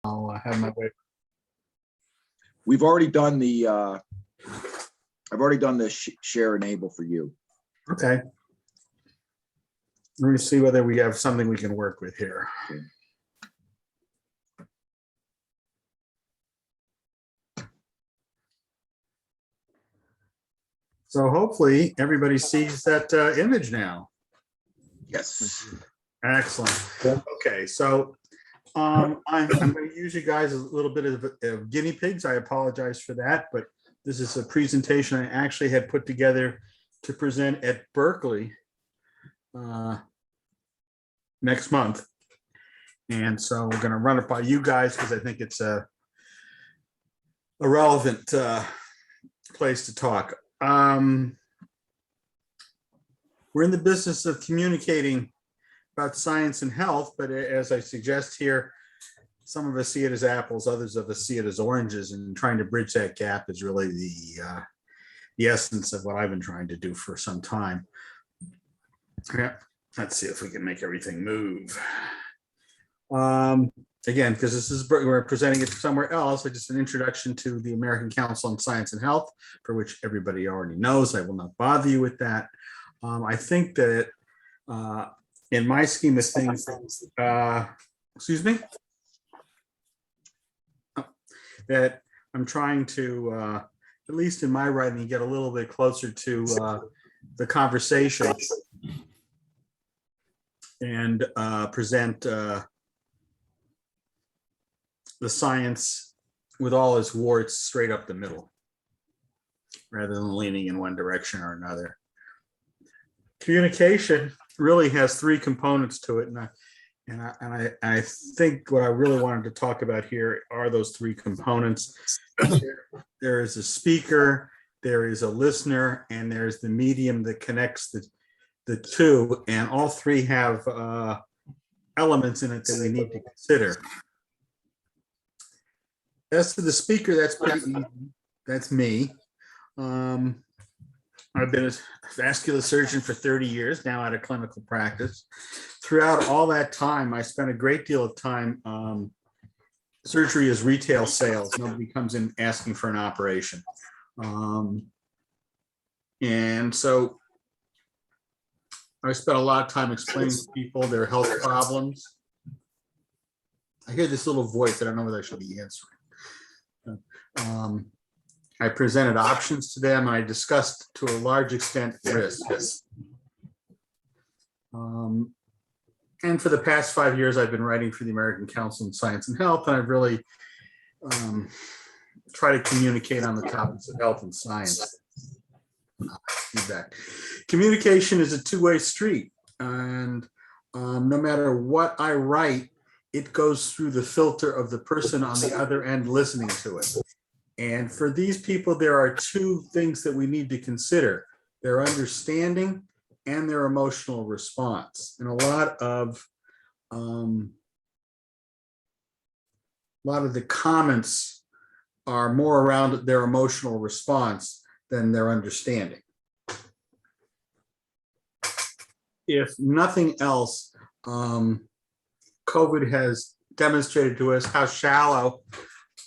I'll have my way. We've already done the, I've already done the share enable for you. Okay. Let me see whether we have something we can work with here. Okay. So hopefully everybody sees that image now. Yes. Excellent. Okay, so I'm going to use you guys a little bit of guinea pigs. I apologize for that, but this is a presentation I actually had put together to present at Berkeley next month. And so we're going to run it by you guys because I think it's a relevant place to talk. We're in the business of communicating about science and health, but as I suggest here, some of us see it as apples, others of us see it as oranges, and trying to bridge that gap is really the essence of what I've been trying to do for some time. Yeah, let's see if we can make everything move. Again, because this is, we're presenting it somewhere else, just an introduction to the American Council on Science and Health, for which everybody already knows. I will not bother you with that. I think that in my scheme of things, excuse me, that I'm trying to, at least in my writing, get a little bit closer to the conversation and present the science with all its warts straight up the middle, rather than leaning in one direction or another. Communication really has three components to it, and I think what I really wanted to talk about here are those three components. There is a speaker, there is a listener, and there's the medium that connects the two, and all three have elements in it that we need to consider. As to the speaker, that's pretty easy. That's me. I've been a vascular surgeon for 30 years now out of clinical practice. Throughout all that time, I spent a great deal of time. Surgery is retail sales. Nobody comes in asking for an operation. And so I spent a lot of time explaining to people their health problems. I hear this little voice. I don't know whether I should be answering. I presented options to them. I discussed to a large extent risks. And for the past 5 years, I've been writing for the American Council on Science and Health, and I've really tried to communicate on the topics of health and science. Feedback. Communication is a two-way street, and no matter what I write, it goes through the filter of the person on the other end listening to it. And for these people, there are two things that we need to consider: their understanding and their emotional response. And a lot of the comments are more around their emotional response than their understanding. If nothing else, COVID has demonstrated to us how shallow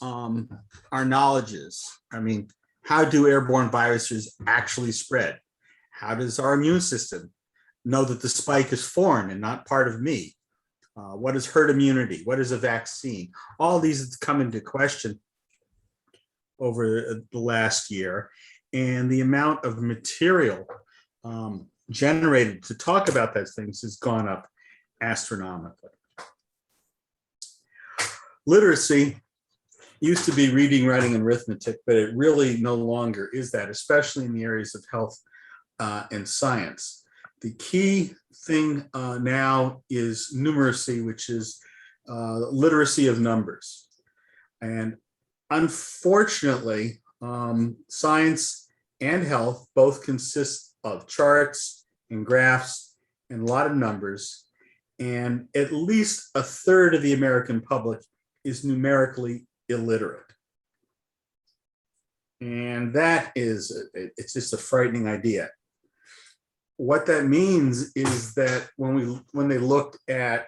our knowledge is. I mean, how do airborne viruses actually spread? How does our immune system know that the spike is foreign and not part of me? What is herd immunity? What is a vaccine? All these have come into question over the last year, and the amount of material generated to talk about those things has gone up astronomically. Literacy used to be reading, writing, and arithmetic, but it really no longer is that, especially in the areas of health and science. The key thing now is numeracy, which is literacy of numbers. And unfortunately, science and health both consist of charts and graphs and a lot of numbers. And at least a third of the American public is numerically illiterate. And that is, it's just a frightening idea. What that means is that when they looked at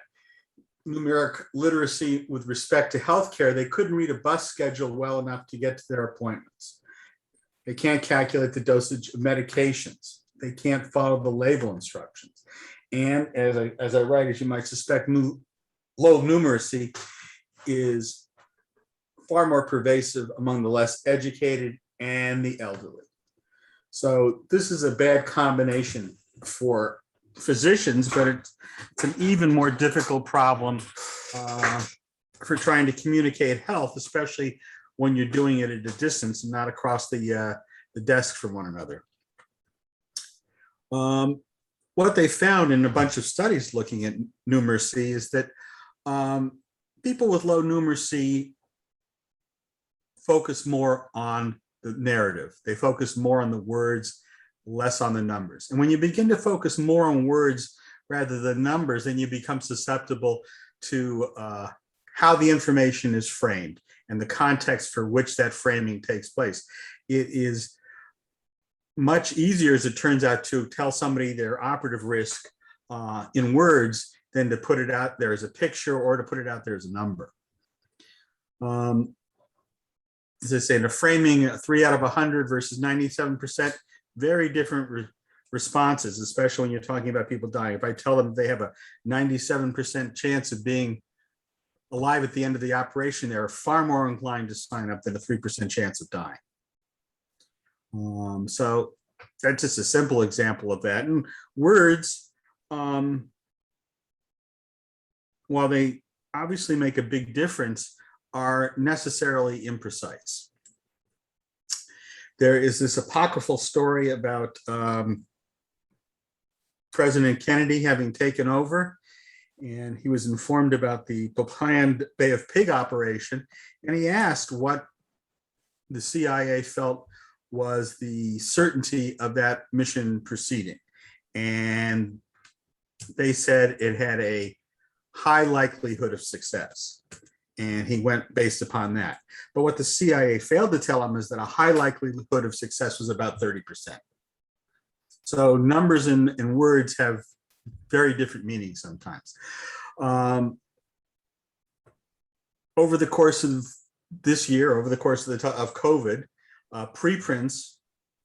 numeric literacy with respect to healthcare, they couldn't read a bus schedule well enough to get to their appointments. They can't calculate the dosage of medications. They can't follow the label instructions. And as I write, as you might suspect, low numeracy is far more pervasive among the less educated and the elderly. So this is a bad combination for physicians, but it's an even more difficult problem for trying to communicate health, especially when you're doing it at a distance and not across the desk from one another. What they found in a bunch of studies looking at numeracy is that people with low numeracy focus more on the narrative. They focus more on the words, less on the numbers. And when you begin to focus more on words rather than numbers, then you become susceptible to how the information is framed and the context for which that framing takes place. It is much easier, as it turns out, to tell somebody their operative risk in words than to put it out there as a picture or to put it out there as a number. As I say, in a framing, 3 out of 100 versus 97%, very different responses, especially when you're talking about people dying. If I tell them they have a 97% chance of being alive at the end of the operation, they're far more inclined to sign up than a 3% chance of dying. So that's just a simple example of that. And words, while they obviously make a big difference, are necessarily imprecise. There is this apocryphal story about President Kennedy having taken over, and he was informed about the planned Bay of Pig operation, and he asked what the CIA felt was the certainty of that mission proceeding. And they said it had a high likelihood of success. And he went based upon that. But what the CIA failed to tell him is that a high likelihood of success was about 30%. So numbers and words have very different meanings sometimes. Over the course of this year, over the course of COVID, preprints,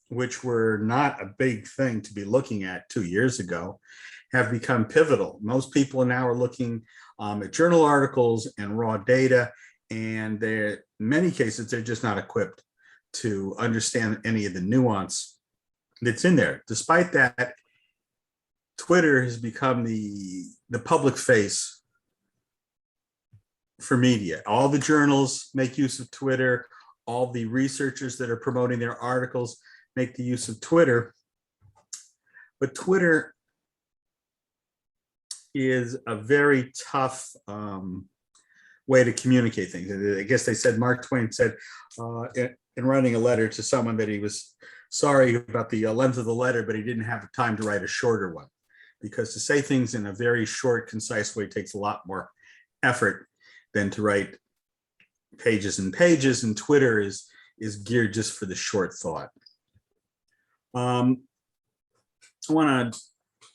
which were not a big thing to be looking at 2 years ago, have become pivotal. Most people now are looking at journal articles and raw data, and in many cases, they're just not equipped to understand any of the nuance that's in there. Despite that, Twitter has become the public face for media. All the journals make use of Twitter. All the researchers that are promoting their articles make the use of Twitter. But Twitter is a very tough way to communicate things. I guess they said, Mark Twain said in writing a letter to someone that he was sorry about the length of the letter, but he didn't have time to write a shorter one. Because to say things in a very short, concise way takes a lot more effort than to write pages and pages, and Twitter is geared just for the short thought. I want to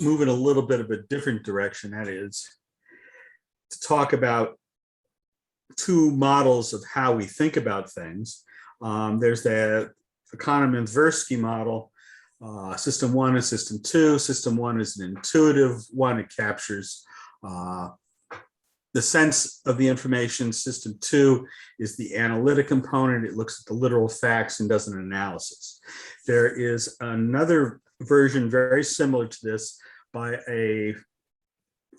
move in a little bit of a different direction. That is to talk about two models of how we think about things. There's the Kahneman-Tversky model, system 1 and system 2. System 1 is an intuitive one. It captures the sense of the information. System 2 is the analytic component. It looks at the literal facts and does an analysis. There is another version very similar to this by a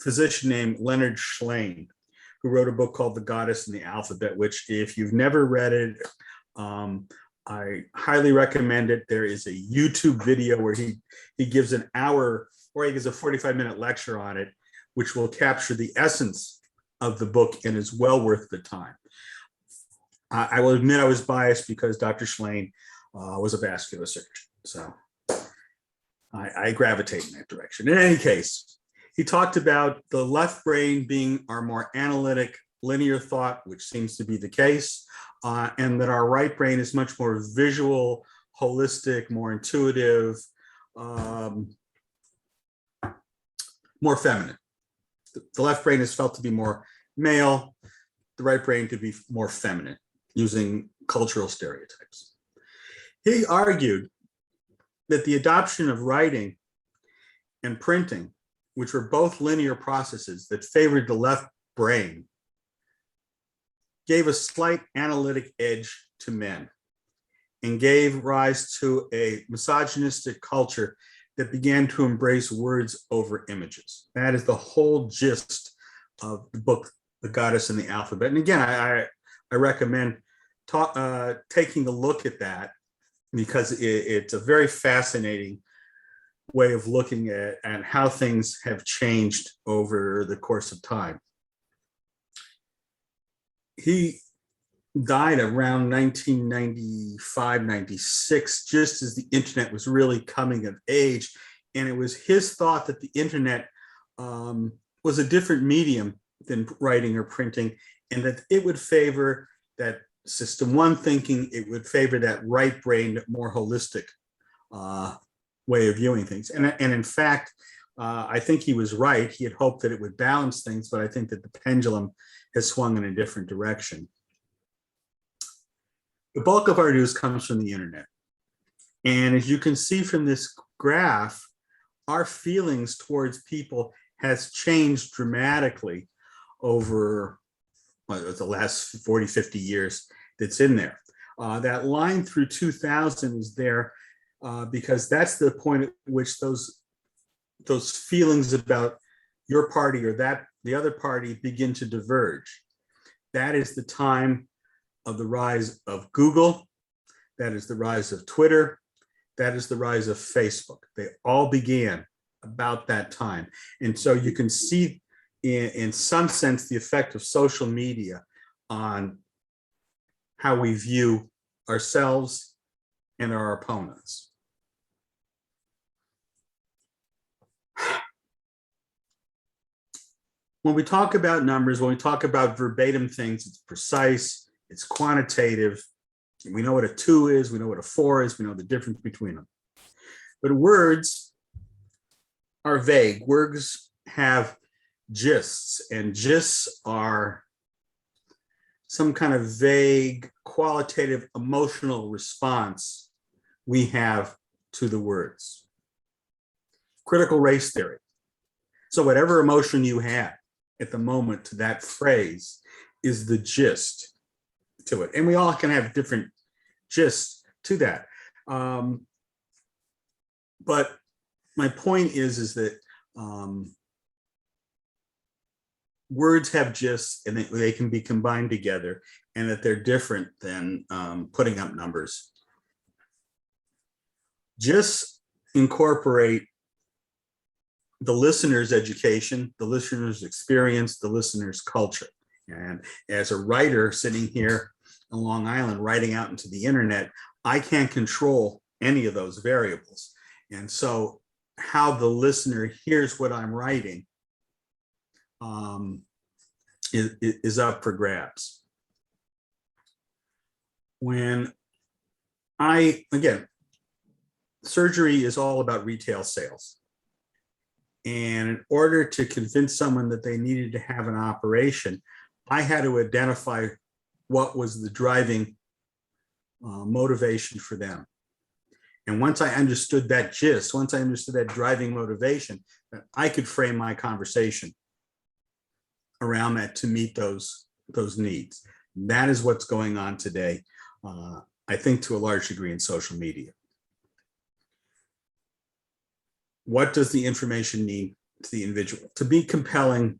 physician named Leonard Shlain, who wrote a book called The Goddess and the Alphabet, which if you've never read it, I highly recommend it. There is a YouTube video where he gives an hour, or he gives a 45-minute lecture on it, which will capture the essence of the book and is well worth the time. I will admit I was biased because Dr. Shlain was a vascular surgeon, so I gravitate in that direction. In any case, he talked about the left brain being our more analytic, linear thought, which seems to be the case, and that our right brain is much more visual, holistic, more intuitive, more feminine. The left brain is felt to be more male, the right brain to be more feminine, using cultural stereotypes. He argued that the adoption of writing and printing, which were both linear processes that favored the left brain, gave a slight analytic edge to men and gave rise to a misogynistic culture that began to embrace words over images. That is the whole gist of the book, The Goddess and the Alphabet. And again, I recommend taking a look at that, because it's a very fascinating way of looking at how things have changed over the course of time. He died around 1995, 96, just as the internet was really coming of age. And it was his thought that the internet was a different medium than writing or printing, and that it would favor that system one thinking, it would favor that right brain, more holistic way of viewing things. And in fact, I think he was right. He had hoped that it would balance things, but I think that the pendulum has swung in a different direction. The bulk of our news comes from the internet. And as you can see from this graph, our feelings towards people has changed dramatically over the last 40, 50 years that's in there. That line through 2000 is there because that's the point at which those feelings about your party or that the other party begin to diverge. That is the time of the rise of Google. That is the rise of Twitter. That is the rise of Facebook. They all began about that time. And so you can see in some sense the effect of social media on how we view ourselves and our opponents. When we talk about numbers, when we talk about verbatim things, it's precise, it's quantitative. We know what a 2 is, we know what a 4 is, we know the difference between them. But words are vague. Words have gists, and gists are some kind of vague, qualitative, emotional response we have to the words. Critical race theory. So whatever emotion you had at the moment to that phrase is the gist to it. And we all can have different gists to that. But my point is that words have gists, and they can be combined together, and that they're different than putting up numbers. Gists incorporate the listener's education, the listener's experience, the listener's culture. And as a writer sitting here on Long Island, writing out into the internet, I can't control any of those variables. And so how the listener hears what I'm writing is up for grabs. Again, surgery is all about retail sales. And in order to convince someone that they needed to have an operation, I had to identify what was the driving motivation for them. And once I understood that gist, once I understood that driving motivation, I could frame my conversation around that to meet those needs. That is what's going on today, I think to a large degree in social media. What does the information need to the individual? To be compelling,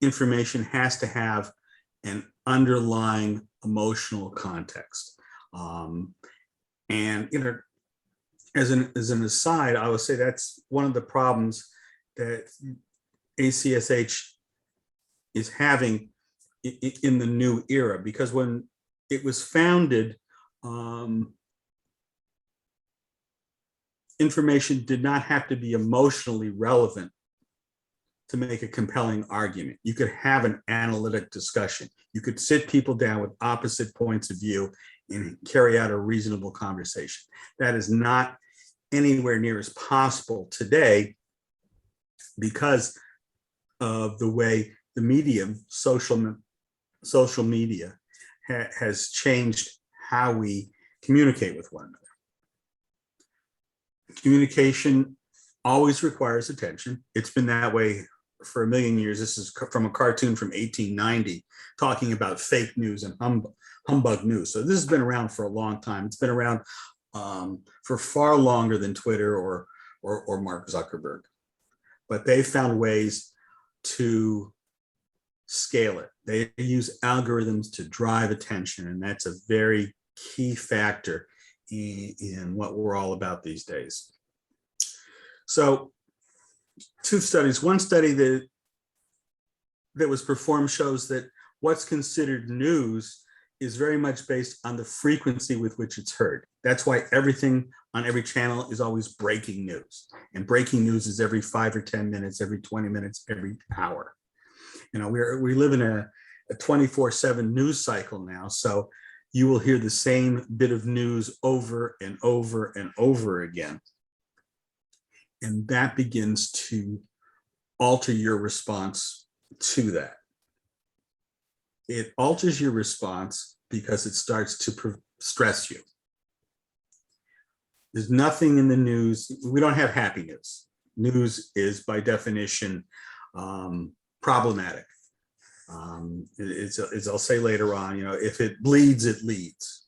information has to have an underlying emotional context. And as an aside, I would say that's one of the problems that ACSH is having in the new era, because when it was founded, information did not have to be emotionally relevant to make a compelling argument. You could have an analytic discussion. You could sit people down with opposite points of view and carry out a reasonable conversation. That is not anywhere near as possible today because of the way the medium, social media, has changed how we communicate with one another. Communication always requires attention. It's been that way for a million years. This is from a cartoon from 1890 talking about fake news and humbug news. So this has been around for a long time. It's been around for far longer than Twitter or Mark Zuckerberg. But they found ways to scale it. They use algorithms to drive attention, and that's a very key factor in what we're all about these days. So 2 studies. One study that was performed shows that what's considered news is very much based on the frequency with which it's heard. That's why everything on every channel is always breaking news. And breaking news is every 5 or 10 minutes, every 20 minutes, every hour. You know, we live in a 24/7 news cycle now. So you will hear the same bit of news over and over and over again. And that begins to alter your response to that. It alters your response because it starts to stress you. There's nothing in the news. We don't have happy news. News is by definition problematic. As I'll say later on, you know, if it bleeds, it leads.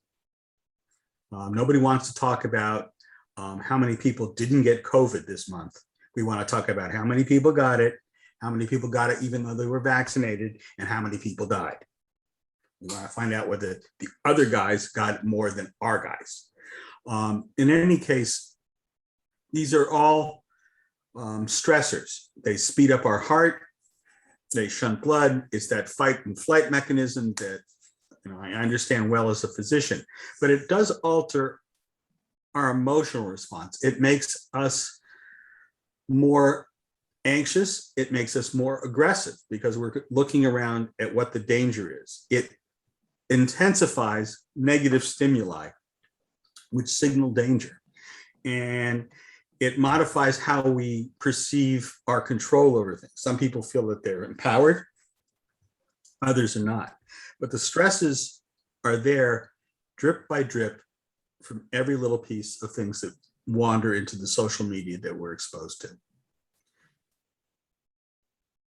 Nobody wants to talk about how many people didn't get COVID this month. We want to talk about how many people got it, how many people got it even though they were vaccinated, and how many people died. We want to find out whether the other guys got it more than our guys. In any case, these are all stressors. They speed up our heart. They shunt blood. It's that fight and flight mechanism that, you know, I understand well as a physician, but it does alter our emotional response. It makes us more anxious. It makes us more aggressive because we're looking around at what the danger is. It intensifies negative stimuli, which signal danger. And it modifies how we perceive our control over things. Some people feel that they're empowered, others are not. But the stresses are there drip by drip from every little piece of things that wander into the social media that we're exposed to.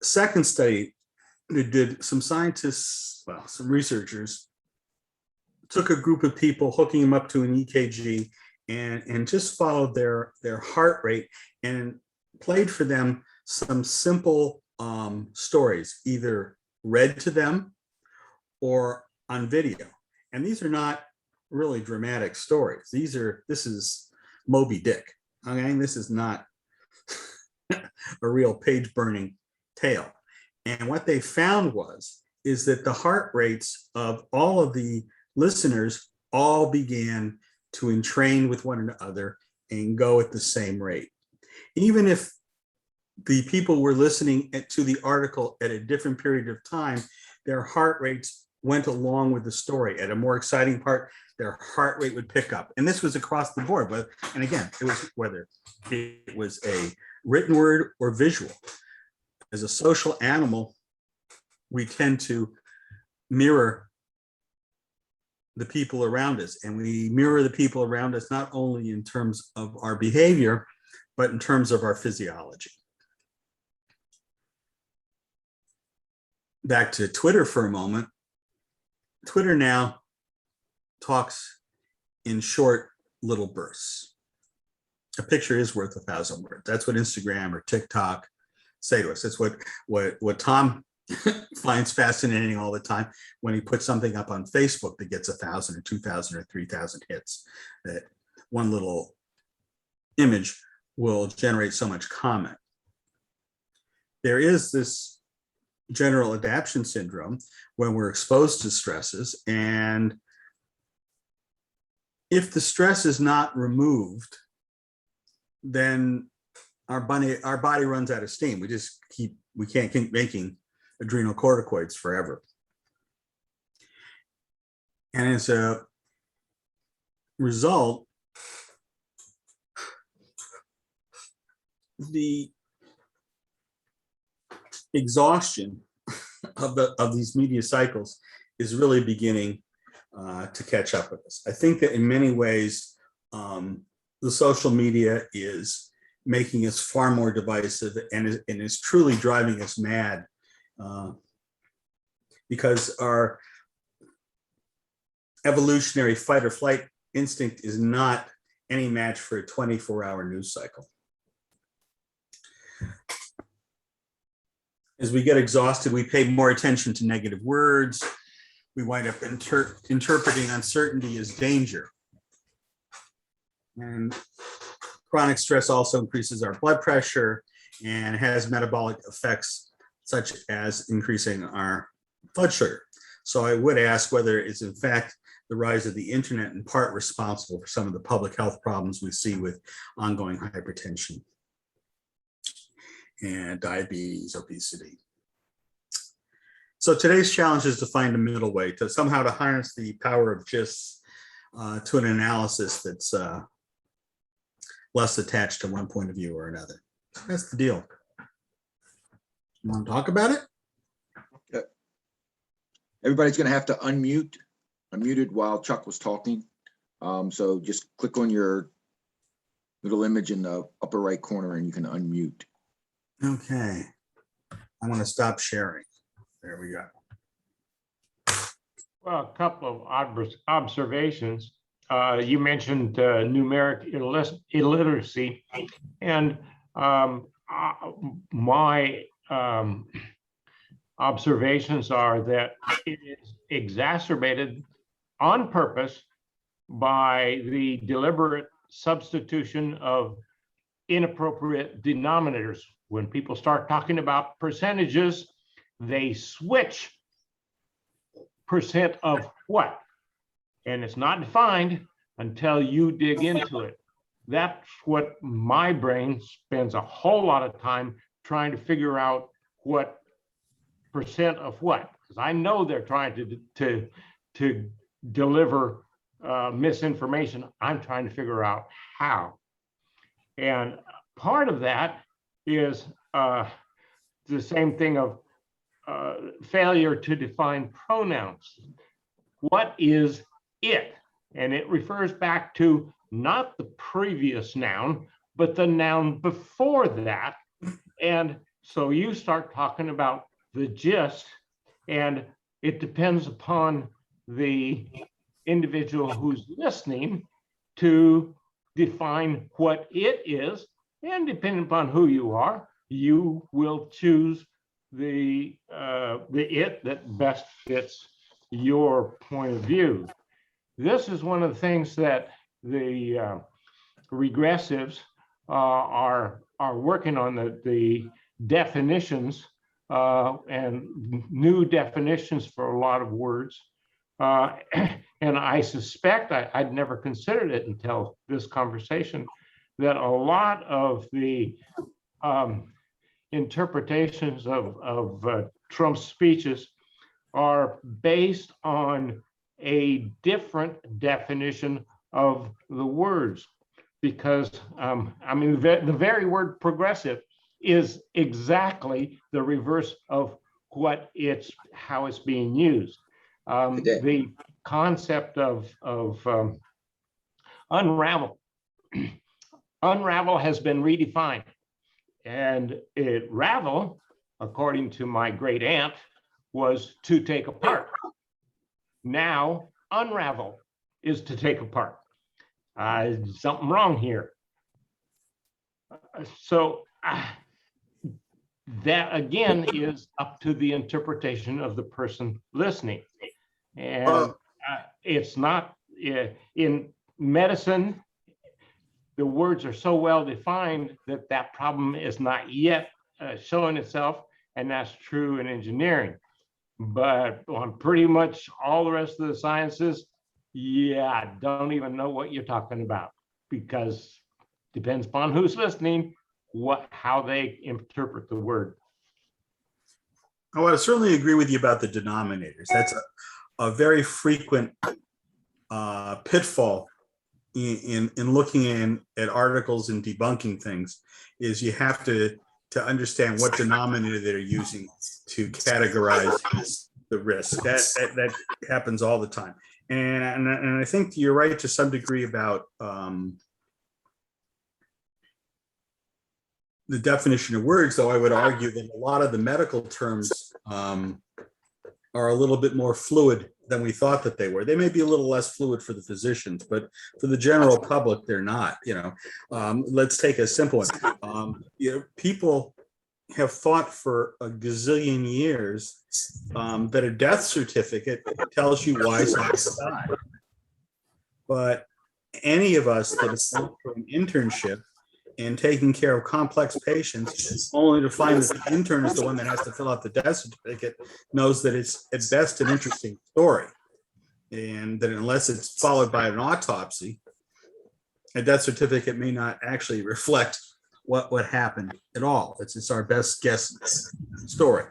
Second study that did, some scientists, well, some researchers took a group of people, hooking them up to an EKG, and just followed their heart rate and played for them some simple stories, either read to them or on video. And these are not really dramatic stories. This is Moby Dick. Okay, this is not a real page-burning tale. And what they found is that the heart rates of all of the listeners all began to entrain with one another and go at the same rate. Even if the people were listening to the article at a different period of time, their heart rates went along with the story. At a more exciting part, their heart rate would pick up. And this was across the board. But, and again, it was whether it was a written word or visual. As a social animal, we tend to mirror the people around us, and we mirror the people around us not only in terms of our behavior, but in terms of our physiology. Back to Twitter for a moment. Twitter now talks in short little bursts. A picture is worth 1,000 words. That's what Instagram or TikTok say to us. That's what Tom finds fascinating all the time when he puts something up on Facebook that gets 1,000 or 2,000 or 3,000 hits. That one little image will generate so much comment. There is this general adaptation syndrome when we're exposed to stresses, and if the stress is not removed, then our body runs out of steam. We can't keep making adrenal corticoids forever. And as a result, the exhaustion of these media cycles is really beginning to catch up with us. I think that in many ways, the social media is making us far more divisive and is truly driving us mad, because our evolutionary fight or flight instinct is not any match for a 24-hour news cycle. As we get exhausted, we pay more attention to negative words. We wind up interpreting uncertainty as danger. And chronic stress also increases our blood pressure and has metabolic effects such as increasing our blood sugar. So I would ask whether it's in fact the rise of the internet in part responsible for some of the public health problems we see with ongoing hypertension and diabetes, obesity. So today's challenge is to find a middle way, to somehow to harness the power of GIST to an analysis that's less attached to one point of view or another. That's the deal. You want to talk about it? Yeah. Everybody's going to have to unmute. I muted while Chuck was talking. So just click on your little image in the upper right corner and you can unmute. Okay. I'm going to stop sharing. There we go. Well, a couple of observations. You mentioned numeric illiteracy, and my observations are that it is exacerbated on purpose by the deliberate substitution of inappropriate denominators. When people start talking about percentages, they switch percent of what? And it's not defined until you dig into it. That's what my brain spends a whole lot of time trying to figure out, what percent of what, because I know they're trying to deliver misinformation. I'm trying to figure out how. And part of that is the same thing of failure to define pronouns. What is it? And it refers back to not the previous noun, but the noun before that. And so you start talking about the gist, and it depends upon the individual who's listening to define what it is. And depending upon who you are, you will choose the it that best fits your point of view. This is one of the things that the regressives are working on, the definitions and new definitions for a lot of words. And I suspect, I'd never considered it until this conversation, that a lot of the interpretations of Trump's speeches are based on a different definition of the words, because I mean, the very word progressive is exactly the reverse of what how it's being used. The concept of unravel has been redefined, and ravel, according to my great aunt, was to take apart. Now unravel is to take apart. Something wrong here. So that again is up to the interpretation of the person listening. And it's not in medicine, the words are so well defined that that problem is not yet showing itself, and that's true in engineering. But on pretty much all the rest of the sciences, yeah, don't even know what you're talking about, because depends upon who's listening, how they interpret the word. Oh, I certainly agree with you about the denominators. That's a very frequent pitfall in looking at articles and debunking things, is you have to to understand what denominator they're using to categorize the risk. That happens all the time. And I think you're right to some degree about the definition of words, though I would argue that a lot of the medical terms are a little bit more fluid than we thought that they were. They may be a little less fluid for the physicians, but for the general public, they're not. Let's take a simple one. People have thought for a gazillion years that a death certificate tells you why someone died. But any of us that has gone through an internship and taking care of complex patients, only to find that the intern is the one that has to fill out the death certificate, knows that it's at best an interesting story. And that unless it's followed by an autopsy, a death certificate may not actually reflect what happened at all. It's our best guess story.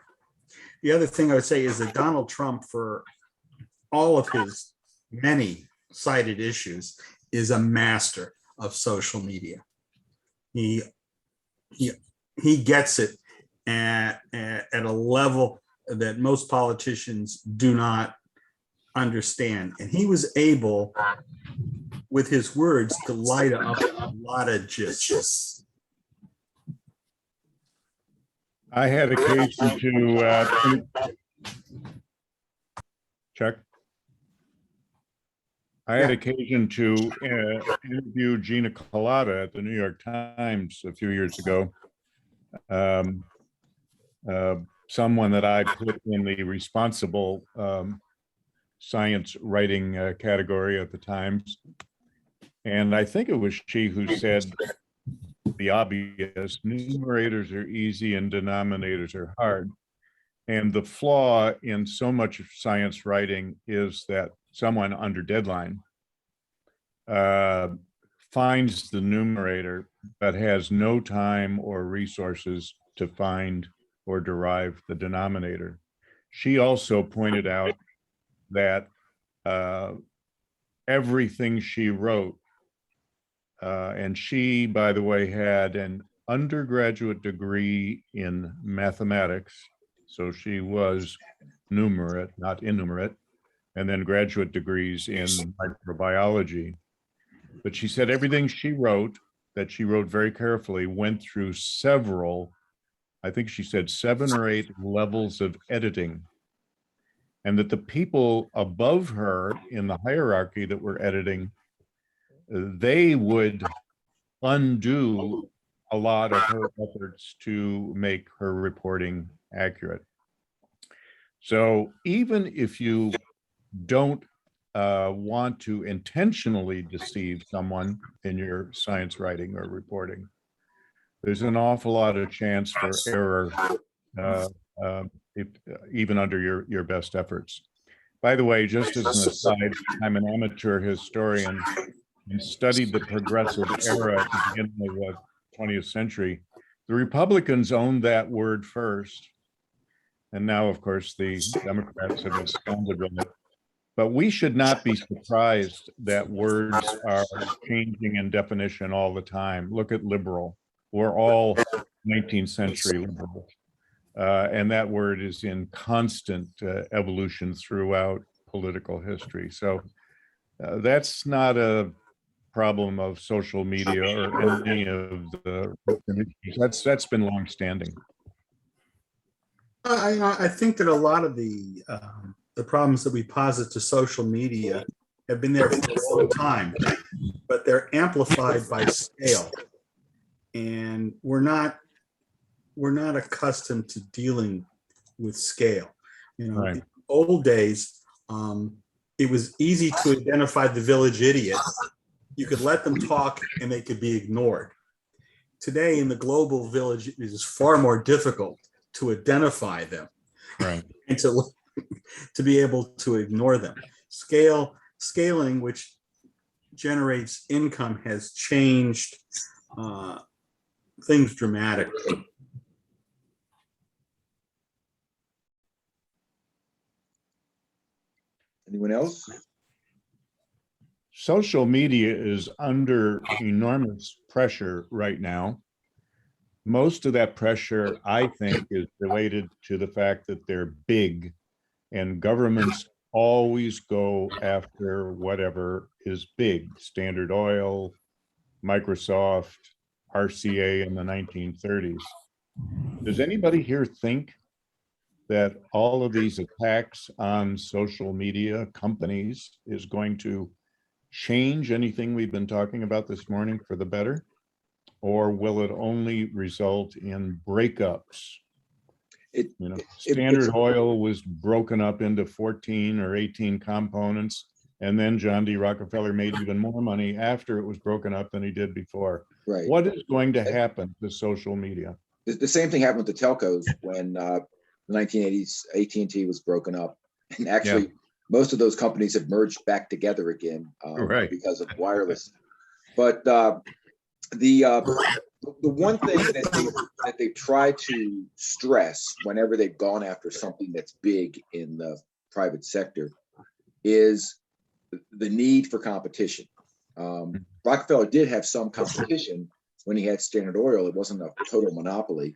The other thing I would say is that Donald Trump, for all of his many cited issues, is a master of social media. He gets it at a level that most politicians do not understand. And he was able, with his words, to light up a lot of gists. I had occasion to check. I had occasion to interview Gina Colada at the New York Times a few years ago. Someone that I put in the responsible science writing category at the Times. And I think it was she who said the obvious: numerators are easy and denominators are hard. And the flaw in so much of science writing is that someone under deadline finds the numerator but has no time or resources to find or derive the denominator. She also pointed out that everything she wrote, and she, by the way, had an undergraduate degree in mathematics, so she was numerate, not innumerate, and then graduate degrees in microbiology. But she said everything she wrote, that she wrote very carefully, went through several, I think she said 7 or 8 levels of editing. And that the people above her in the hierarchy that were editing, they would undo a lot of her efforts to make her reporting accurate. So even if you don't want to intentionally deceive someone in your science writing or reporting, there's an awful lot of chance for error, even under your best efforts. By the way, just as an aside, I'm an amateur historian and studied the progressive era at the beginning of the 20th century. The Republicans owned that word first. And now, of course, the Democrats have responded with it. But we should not be surprised that words are changing in definition all the time. Look at liberal. We're all 19th century liberals. And that word is in constant evolution throughout political history. So that's not a problem of social media or any of the issues. That's been longstanding. I think that a lot of the problems that we posit to social media have been there for a long time, but they're amplified by scale, and we're not accustomed to dealing with scale. Right. In old days, it was easy to identify the village idiot. You could let them talk and they could be ignored. Today, in the global village, it is far more difficult to identify them, right, and to be able to ignore them. Scaling, which generates income, has changed things dramatically. Anyone else? Social media is under enormous pressure right now. most of that pressure, I think, is related to the fact that they're big, and governments always go after whatever is big. Standard Oil, Microsoft, RCA in the 1930s. Does anybody here think that all of these attacks on social media companies is going to change anything we've been talking about this morning for the better? Or will it only result in breakups? Standard Oil was broken up into 14 or 18 components, and then John D. Rockefeller made even more money after it was broken up than he did before. Right. What is going to happen to social media? The same thing happened with the telcos when the 1980s AT&T was broken up, and actually most of those companies have merged back together again because of wireless. But the one thing that they try to stress whenever they've gone after something that's big in the private sector is the need for competition. Rockefeller did have some competition when he had Standard Oil. It wasn't a total monopoly.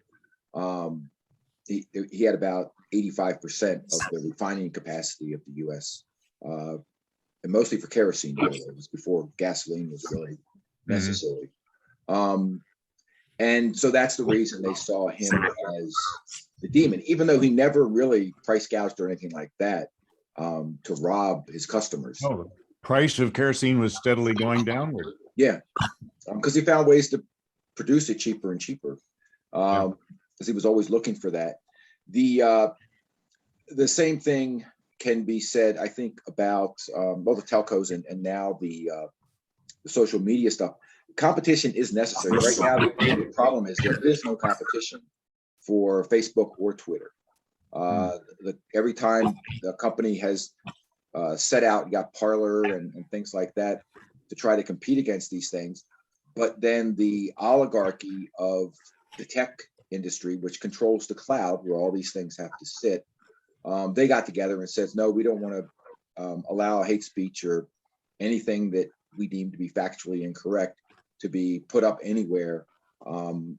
He had about 85% of the refining capacity of the U.S. And mostly for kerosene oil. It was before gasoline was really necessary. And so that's the reason they saw him as the demon, even though he never really price gouged or anything like that to rob his customers. Oh, the price of kerosene was steadily going downward. Yeah, because he found ways to produce it cheaper and cheaper, because he was always looking for that. The same thing can be said, I think, about both the telcos and now the social media stuff. Competition is necessary. Right now, the problem is there is no competition for Facebook or Twitter. Every time the company has set out, you got Parler and things like that to try to compete against these things. But then the oligarchy of the tech industry, which controls the cloud where all these things have to sit, they got together and says, no, we don't want to allow hate speech or anything that we deem to be factually incorrect to be put up anywhere on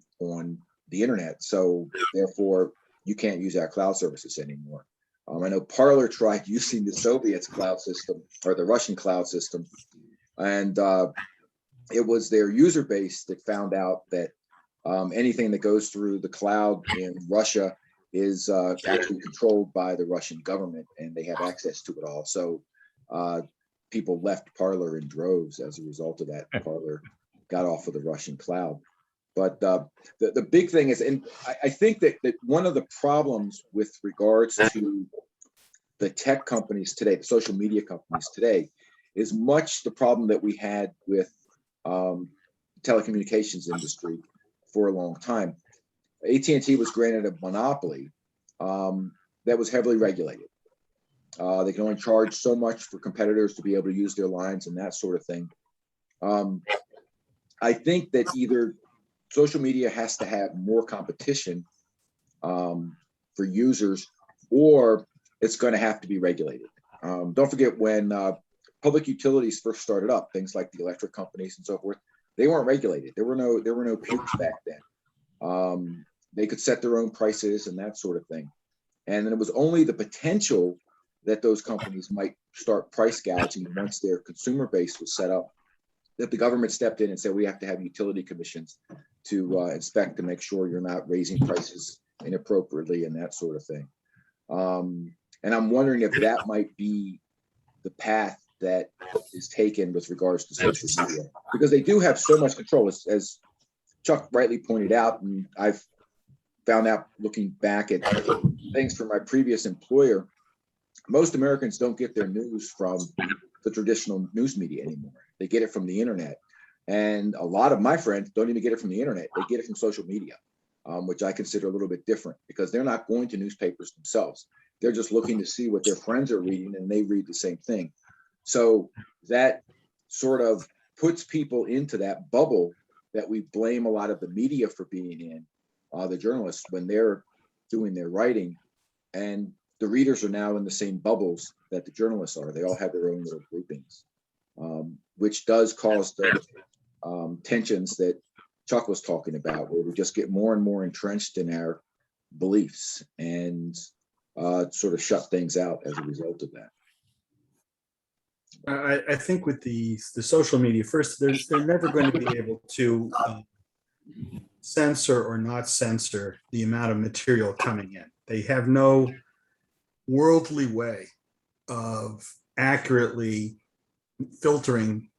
the internet. So therefore, you can't use our cloud services anymore. I know Parler tried using the Soviet cloud system or the Russian cloud system, and it was their user base that found out that anything that goes through the cloud in Russia is actually controlled by the Russian government, and they have access to it all. So people left Parler in droves as a result of that. Parler got off of the Russian cloud. But the big thing is, and I think that one of the problems with regards to the tech companies today, the social media companies today, is much the problem that we had with the telecommunications industry for a long time. AT&T was granted a monopoly that was heavily regulated. They can only charge so much for competitors to be able to use their lines and that sort of thing. I think that either social media has to have more competition for users, or it's going to have to be regulated. Don't forget when public utilities first started up, things like the electric companies and so forth, they weren't regulated. There were no peaks back then. They could set their own prices and that sort of thing. And then it was only the potential that those companies might start price gouging once their consumer base was set up, that the government stepped in and said, we have to have utility commissions to inspect to make sure you're not raising prices inappropriately and that sort of thing. And I'm wondering if that might be the path that is taken with regards to social media, because they do have so much control, as Chuck rightly pointed out, and I've found out looking back at things from my previous employer. Most Americans don't get their news from the traditional news media anymore. They get it from the internet. And a lot of my friends don't even get it from the internet. They get it from social media, which I consider a little bit different, because they're not going to newspapers themselves. They're just looking to see what their friends are reading, and they read the same thing. So that sort of puts people into that bubble that we blame a lot of the media for being in, the journalists, when they're doing their writing. And the readers are now in the same bubbles that the journalists are. They all have their own little groupings, which does cause the tensions that Chuck was talking about, where we just get more and more entrenched in our beliefs and sort of shut things out as a result of that. I think with the social media, first, they're never going to be able to censor or not censor the amount of material coming in. They have no worldly way of accurately filtering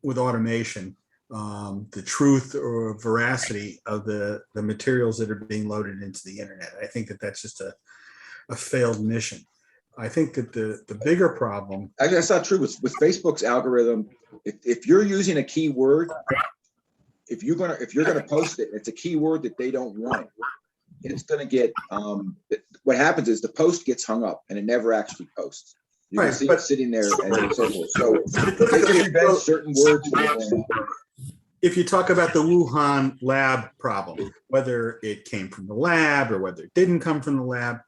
with automation the truth or veracity of the materials that are being loaded into the internet. I think that that's just a failed mission. I think that the bigger problem. Actually, that's not true. With Facebook's algorithm, if you're using a keyword, if you're gonna post it, it's a keyword that they don't want. It's gonna get what happens is the post gets hung up and it never actually posts. You can see it sitting there and so forth. So they can prevent certain words from going up. If you talk about the Wuhan lab problem, whether it came from the lab or whether it didn't come from the lab,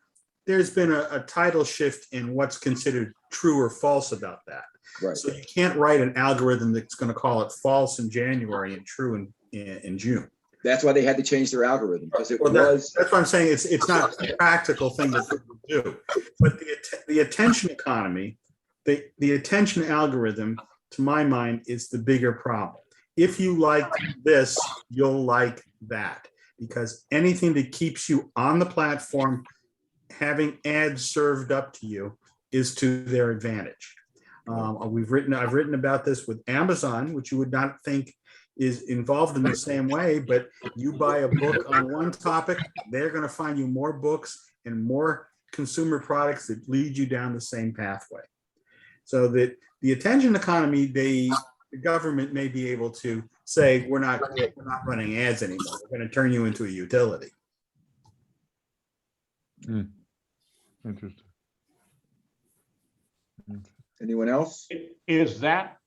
there's been a tidal shift in what's considered true or false about that. Right. So you can't write an algorithm that's going to call it false in January and true in June. That's why they had to change their algorithm, because it that's what I'm saying. It's not a practical thing that people do. But the attention economy, the attention algorithm, to my mind, is the bigger problem. If you like this, you'll like that, because anything that keeps you on the platform having ads served up to you is to their advantage. I've written about this with Amazon, which you would not think is involved in the same way, but you buy a book on one topic, they're going to find you more books and more consumer products that lead you down the same pathway. So that the attention economy, the government may be able to say, we're not running ads anymore. We're going to turn you into a utility. Interesting. Anyone else? Is that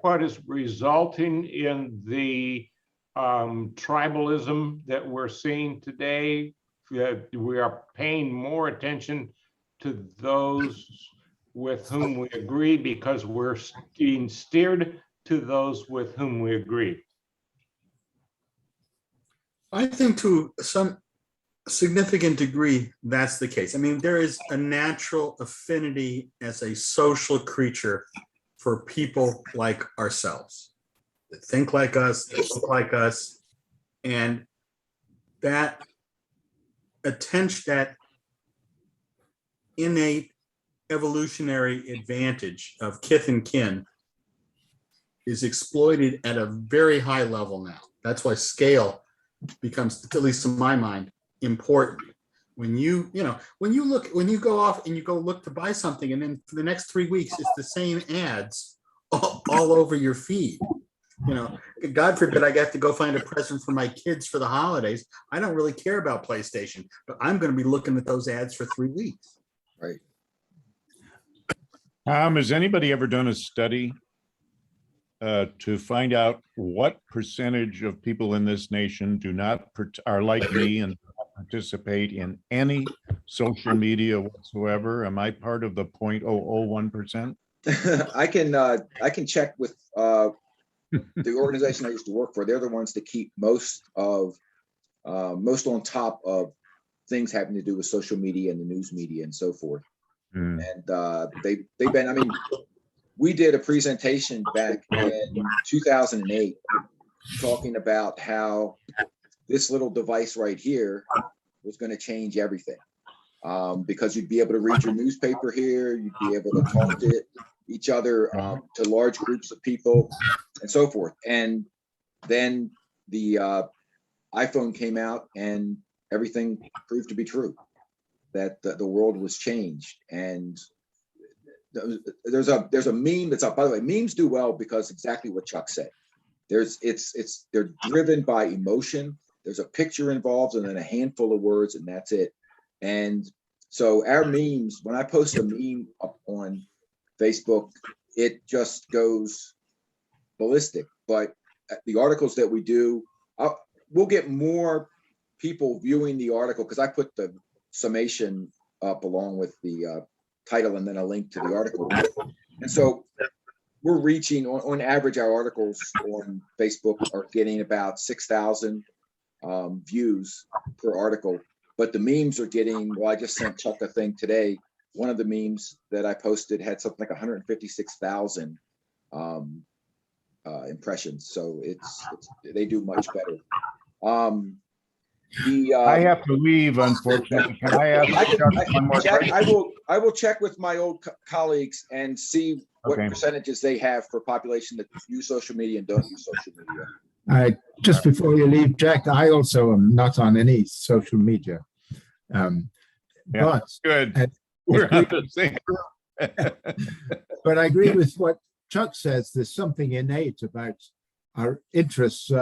what is resulting in the tribalism that we're seeing today? We are paying more attention to those with whom we agree because we're being steered to those with whom we agree. I think to some significant degree, that's the case. I mean, there is a natural affinity as a social creature for people like ourselves, that think like us, that look like us, and that attention, that innate evolutionary advantage of kith and kin is exploited at a very high level now. That's why scale becomes, at least in my mind, important. When you go off and you go look to buy something, and then for the next 3 weeks, it's the same ads all over your feed. God forbid I got to go find a present for my kids for the holidays. I don't really care about PlayStation, but I'm going to be looking at those ads for 3 weeks. Right. Has anybody ever done a study to find out what percentage of people in this nation are like me and participate in any social media whatsoever? Am I part of the 0.001%? I can check with the organization I used to work for. They're the ones that keep most on top of things having to do with social media and the news media and so forth. And they've been, I mean, we did a presentation back in 2008 talking about how this little device right here was going to change everything, because you'd be able to read your newspaper here, you'd be able to talk to each other, to large groups of people and so forth. And then the iPhone came out and everything proved to be true, that the world was changed. And there's a meme that's up. By the way, memes do well because exactly what Chuck said. They're driven by emotion. There's a picture involved and then a handful of words, and that's it. And so our memes, when I post a meme up on Facebook, it just goes ballistic. But the articles that we do, we'll get more people viewing the article because I put the summation up along with the title and then a link to the article. And so we're reaching on average, our articles on Facebook are getting about 6,000 views per article, but the memes are getting, well, I just sent Chuck a thing today. One of the memes that I posted had something like 156,000 impressions. So it's they do much better. I have to leave, unfortunately. Can I ask Chuck one more Jack, question? I will check with my old colleagues and see what Okay. percentages they have for population that use social media and don't use social media. Just before you leave, Jack, I also am not on any social media. Yeah, But good. We're on the same group. but I agree with what Chuck says. There's something innate about our interests.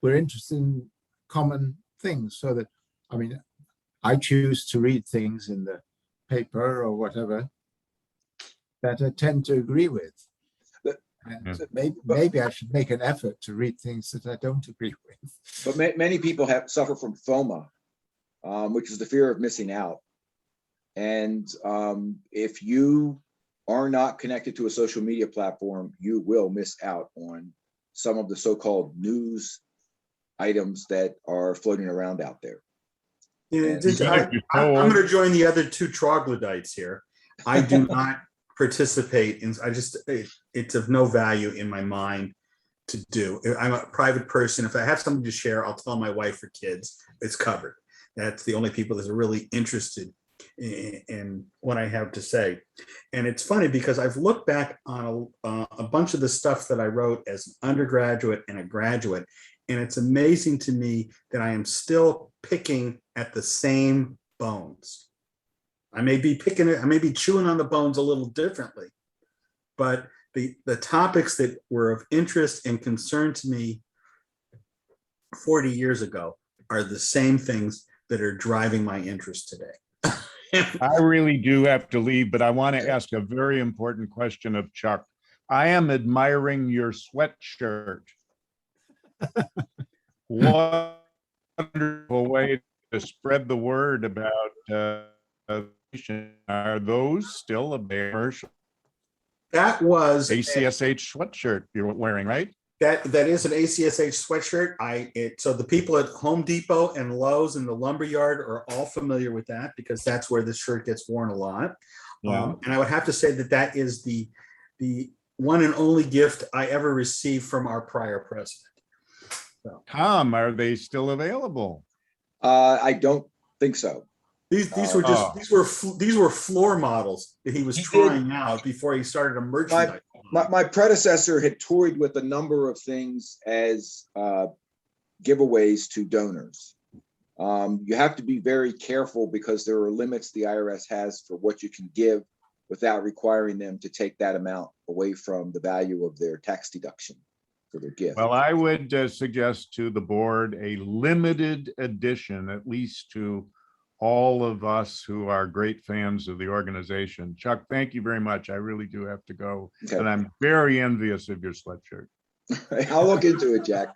We're interested in common things, so that, I mean, I choose to read things in the paper or whatever that I tend to agree with. And maybe I should make an effort to read things that I don't agree with. But many people suffer from FOMO, which is the fear of missing out. And if you are not connected to a social media platform, you will miss out on some of the so-called news items that are floating around out there. Yeah, And I'm going to join the other two troglodytes here. I do not participate in, it's of no value in my mind to do. I'm a private person. If I have something to share, I'll tell my wife or kids. It's covered. That's the only people that are really interested in what I have to say. And it's funny because I've looked back on a bunch of the stuff that I wrote as an undergraduate and a graduate, and it's amazing to me that I am still picking at the same bones. I may be chewing on the bones a little differently, but the topics that were of interest and concern to me 40 years ago are the same things that are driving my interest today. I really do have to leave, but I want to ask a very important question of Chuck. I am admiring your sweatshirt. What a wonderful way to spread the word about are those still a commercial? That was ACSH sweatshirt you're wearing, right? that is an ACSH sweatshirt. So the people at Home Depot and Lowe's and the lumberyard are all familiar with that because that's where this shirt gets worn a lot. Yeah. And I would have to say that is the one and only gift I ever received from our prior president. So. Tom, are they still available? I don't think so. These were floor models that he was trying out before he started a merchandise. My predecessor had toyed with a number of things as giveaways to donors. You have to be very careful because there are limits the IRS has for what you can give without requiring them to take that amount away from the value of their tax deduction for their gift. Well, I would suggest to the board a limited edition, at least to all of us who are great fans of the organization. Chuck, thank you very much. I really do have to go. Okay. And I'm very envious of your sweatshirt. I'll look into it, Jack.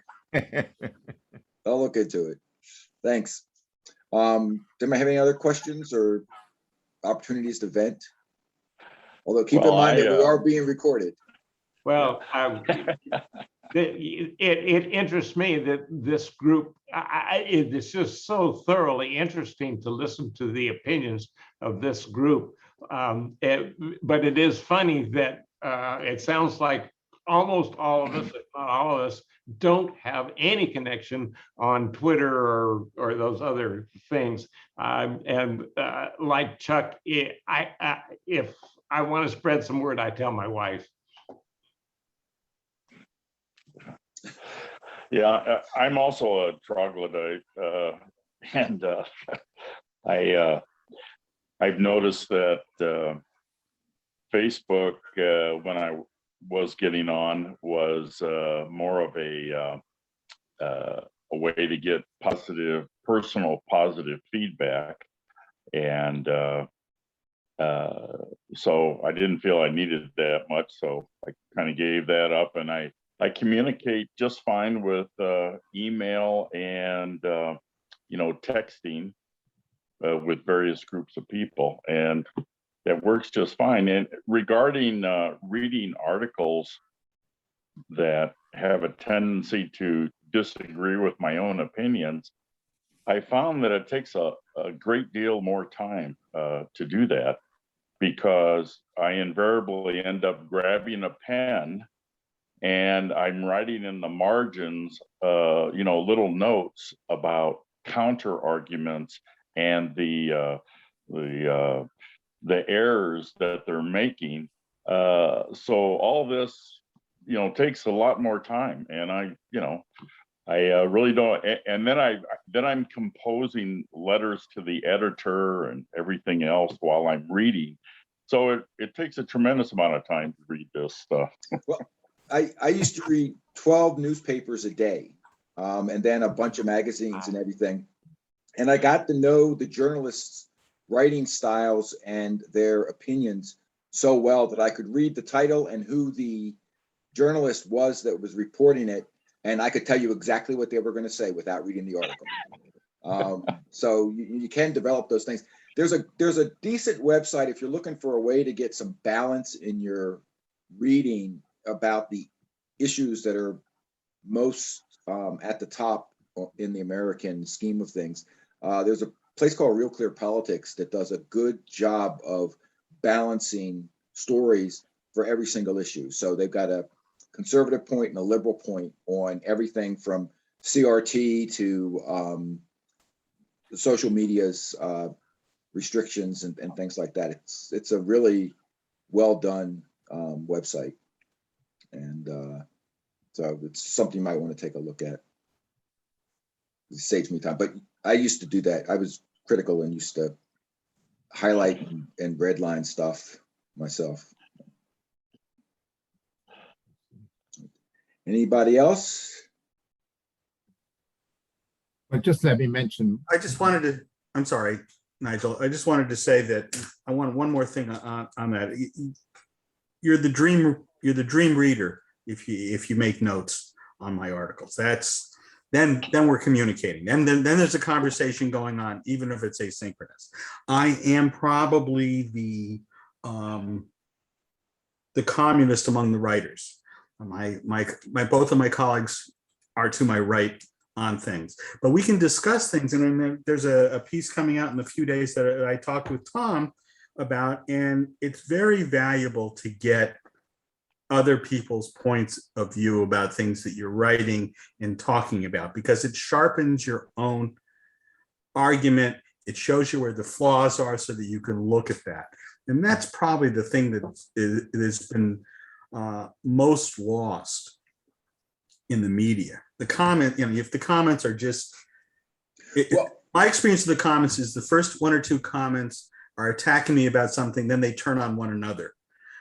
I'll look into it. Thanks. Do I have any other questions or opportunities to vent? Although keep in mind that we are being recorded. Well, it interests me that this group, it's just so thoroughly interesting to listen to the opinions of this group. But it is funny that it sounds like almost all of us, if not all of us, don't have any connection on Twitter or those other things. And like Chuck, if I want to spread some word, I tell my wife. Yeah, I'm also a troglodyte, and I've noticed that Facebook, when I was getting on, was more of a way to get personal positive feedback, and so I didn't feel I needed that much, so I kind of gave that up, and I communicate just fine with email and texting with various groups of people. And that works just fine. And regarding reading articles that have a tendency to disagree with my own opinions, I found that it takes a great deal more time to do that, because I invariably end up grabbing a pen and I'm writing in the margins, little notes about counter arguments and the errors that they're making. So all this, takes a lot more time, and I really don't. And then I'm composing letters to the editor and everything else while I'm reading. So it takes a tremendous amount of time to read this stuff. Well, I used to read 12 newspapers a day, and then a bunch of magazines and everything. And I got to know the journalists' writing styles and their opinions so well that I could read the title and who the journalist was that was reporting it, and I could tell you exactly what they were going to say without reading the article. So you can develop those things. There's a decent website if you're looking for a way to get some balance in your reading about the issues that are most at the top in the American scheme of things. There's a place called Real Clear Politics that does a good job of balancing stories for every single issue. So they've got a conservative point and a liberal point on everything from CRT to the social media's restrictions and things like that. It's a really well done website, and so it's something you might want to take a look at. It saves me time, but I used to do that. I was critical and used to highlight and redline stuff myself. Anybody else? But just let me mention, I'm sorry, Nigel, I just wanted to say that I want one more thing on that. You're the dream reader if you make notes on my articles. Then we're communicating. And then there's a conversation going on, even if it's asynchronous. I am probably the communist among the writers. Both of my colleagues are to my right on things, but we can discuss things. And then there's a piece coming out in a few days that I talked with Tom about, and it's very valuable to get other people's points of view about things that you're writing and talking about, because it sharpens your own argument. It shows you where the flaws are so that you can look at that. And that's probably the thing that has been most lost in the media. The comment, if the comments are just, my experience of the comments is the first one or two comments are attacking me about something, then they turn on one another.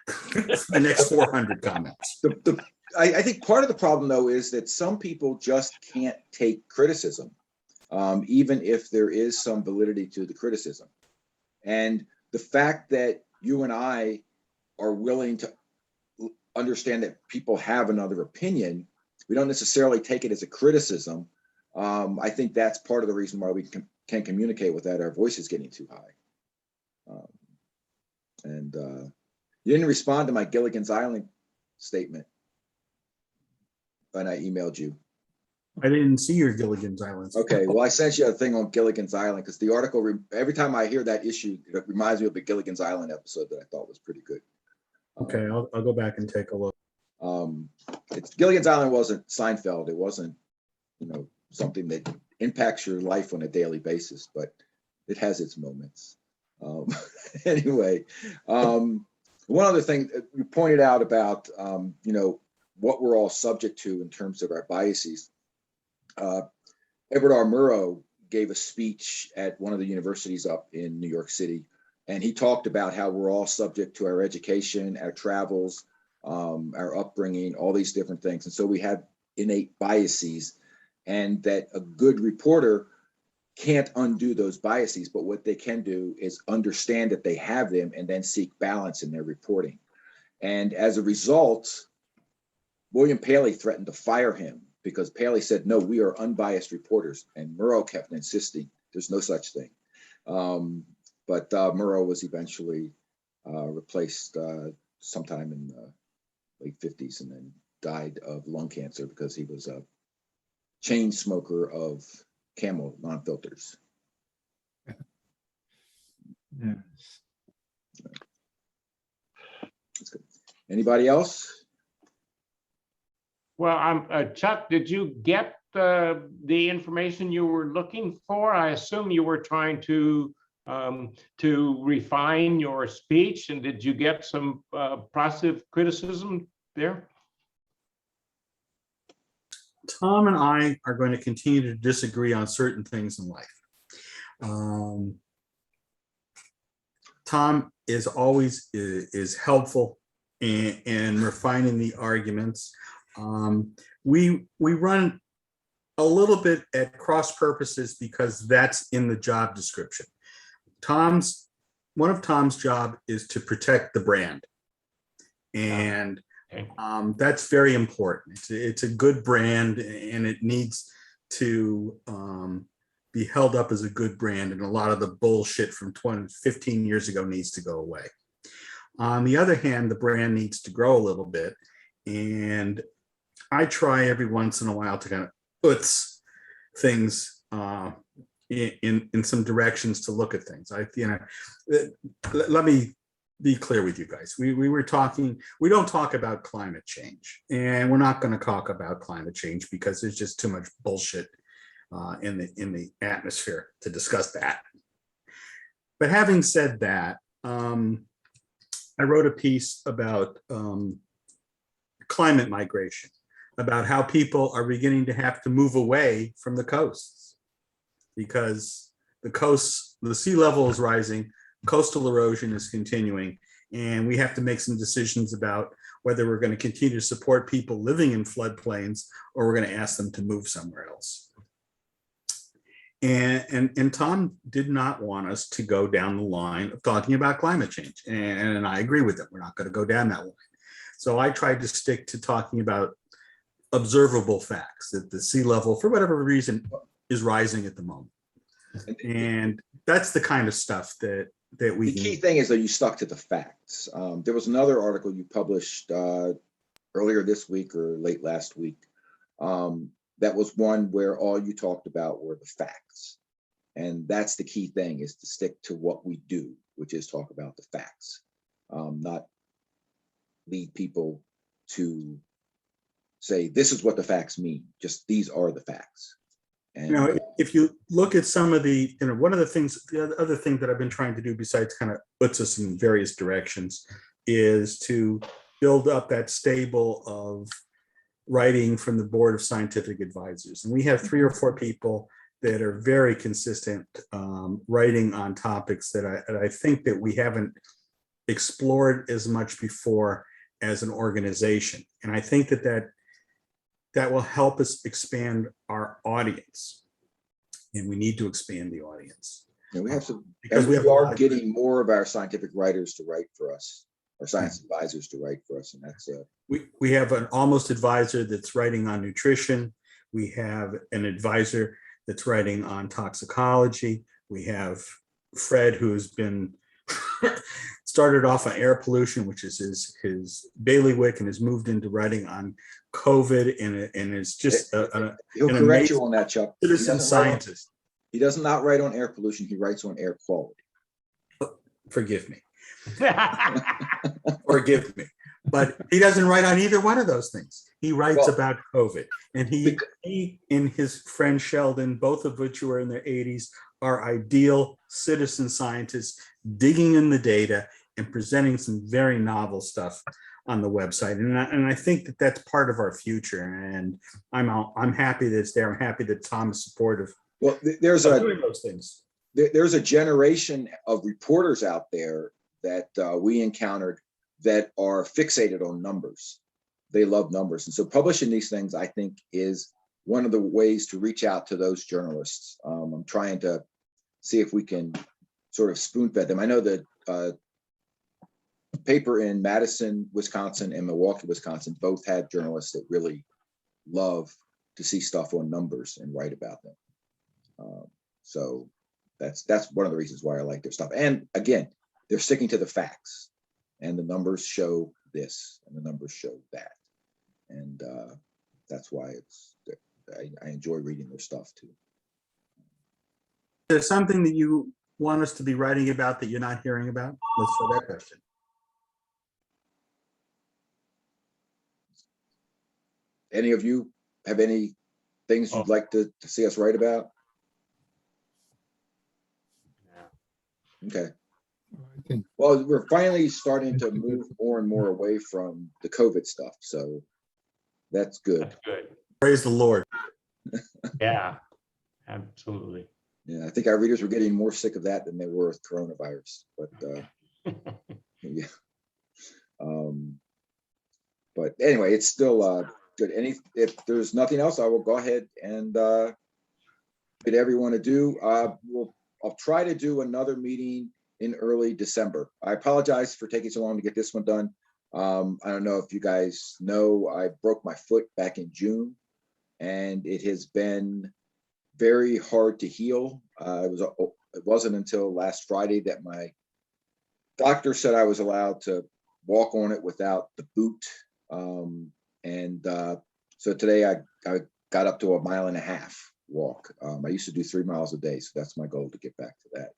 The next 400 comments. I think part of the problem, though, is that some people just can't take criticism, even if there is some validity to the criticism. And the fact that you and I are willing to understand that people have another opinion, we don't necessarily take it as a criticism. I think that's part of the reason why we can communicate without our voices getting too high. You didn't respond to my Gilligan's Island statement when I emailed you. I didn't see your Gilligan's Island. Okay, well, I sent you a thing on Gilligan's Island because the article, every time I hear that issue, it reminds me of the Gilligan's Island episode that I thought was pretty good. Okay, I'll go back and take a look. Gilligan's Island wasn't Seinfeld. It wasn't, something that impacts your life on a daily basis, but it has its moments. Anyway, one other thing you pointed out about, what we're all subject to in terms of our biases. Edward R. Murrow gave a speech at one of the universities up in New York City, and he talked about how we're all subject to our education, our travels, our upbringing, all these different things. And so we have innate biases, and that a good reporter can't undo those biases, but what they can do is understand that they have them and then seek balance in their reporting. And as a result, William Paley threatened to fire him because Paley said, no, we are unbiased reporters. And Murrow kept insisting there's no such thing. But Murrow was eventually replaced sometime in the late 50s, and then died of lung cancer because he was a chain smoker of Camel non-filters. Yeah. That's good. Anybody else? Well, Chuck, did you get the information you were looking for? I assume you were trying to refine your speech, and did you get some positive criticism there? Tom and I are going to continue to disagree on certain things in life. Tom is always is helpful in refining the arguments. We run a little bit at cross purposes because that's in the job description. One of Tom's job is to protect the brand, and that's very important. It's a good brand, and it needs to be held up as a good brand, and a lot of the bullshit from 15 years ago needs to go away. On the other hand, the brand needs to grow a little bit, and I try every once in a while to kind of put things in some directions to look at things. Let me be clear with you guys. We don't talk about climate change, and we're not going to talk about climate change because there's just too much bullshit in the atmosphere to discuss that. But having said that, I wrote a piece about climate migration, about how people are beginning to have to move away from the coasts because the sea level is rising, coastal erosion is continuing, and we have to make some decisions about whether we're going to continue to support people living in floodplains or we're going to ask them to move somewhere else. And Tom did not want us to go down the line of talking about climate change. And I agree with him. We're not going to go down that line. So I tried to stick to talking about observable facts, that the sea level, for whatever reason, is rising at the moment. And that's the kind of stuff that we The key thing is that you stuck to the facts. There was another article you published earlier this week or late last week. That was one where all you talked about were the facts. And that's the key thing, is to stick to what we do, which is talk about the facts, not lead people to say, this is what the facts mean. Just these are the facts. And if you look at some of the, one of the things, the other thing that I've been trying to do besides kind of puts us in various directions is to build up that stable of writing from the Board of Scientific Advisors. And we have 3 or 4 people that are very consistent writing on topics that I think that we haven't explored as much before as an organization. And I think that will help us expand our audience. And we need to expand the audience. we have some, because we are getting more of our scientific writers to write for us, or science advisors to write for us. And that's we have an almost advisor that's writing on nutrition. We have an advisor that's writing on toxicology. We have Fred, who's been started off on air pollution, which is his bailiwick, and has moved into writing on COVID, and is just he'll correct you on that, Chuck. Citizen scientist. He does not write on air pollution. He writes on air quality. Forgive me. Forgive me. But he doesn't write on either one of those things. He writes about COVID. And he and his friend Sheldon, both of which were in their 80s, are ideal citizen scientists digging in the data and presenting some very novel stuff on the website. And I think that that's part of our future. And I'm happy that it's there. I'm happy that Tom is supportive. Well, there's doing those things. There's a generation of reporters out there that we encountered that are fixated on numbers. They love numbers. And so publishing these things, I think, is one of the ways to reach out to those journalists. I'm trying to see if we can sort of spoon fed them. I know that paper in Madison, Wisconsin and Milwaukee, Wisconsin, both had journalists that really love to see stuff on numbers and write about them. So that's one of the reasons why I like their stuff. And again, they're sticking to the facts. and the numbers show this, and the numbers show that. And that's why I enjoy reading their stuff too. There's something that you want us to be writing about that you're not hearing about? Let's try that question. Any of you have any things you'd like to see us write about? Okay. I think Well, we're finally starting to move more and more away from the COVID stuff, so that's good. That's good. Praise the Lord. Yeah, absolutely. Yeah, I think our readers were getting more sick of that than they were with coronavirus, but yeah. But anyway, it's still good. If there's nothing else, I will go ahead and bid everyone to do. I'll try to do another meeting in early December. I apologize for taking so long to get this one done. I don't know if you guys know, I broke my foot back in June, and it has been very hard to heal. It wasn't until last Friday that my doctor said I was allowed to walk on it without the boot. So today I got up to 1.5 miles walk. I used to do 3 miles a day, so that's my goal, to get back to that.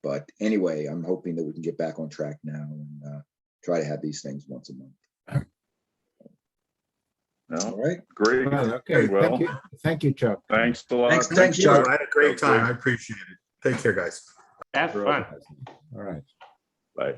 But anyway, I'm hoping that we can get back on track now and try to have these things once a month. No, All right. great. well, okay. Well, Thank you, Chuck. thanks a lot. Thanks, Chuck. I had a great time. I appreciate it. Take care, guys. That's fun. All right. Bye.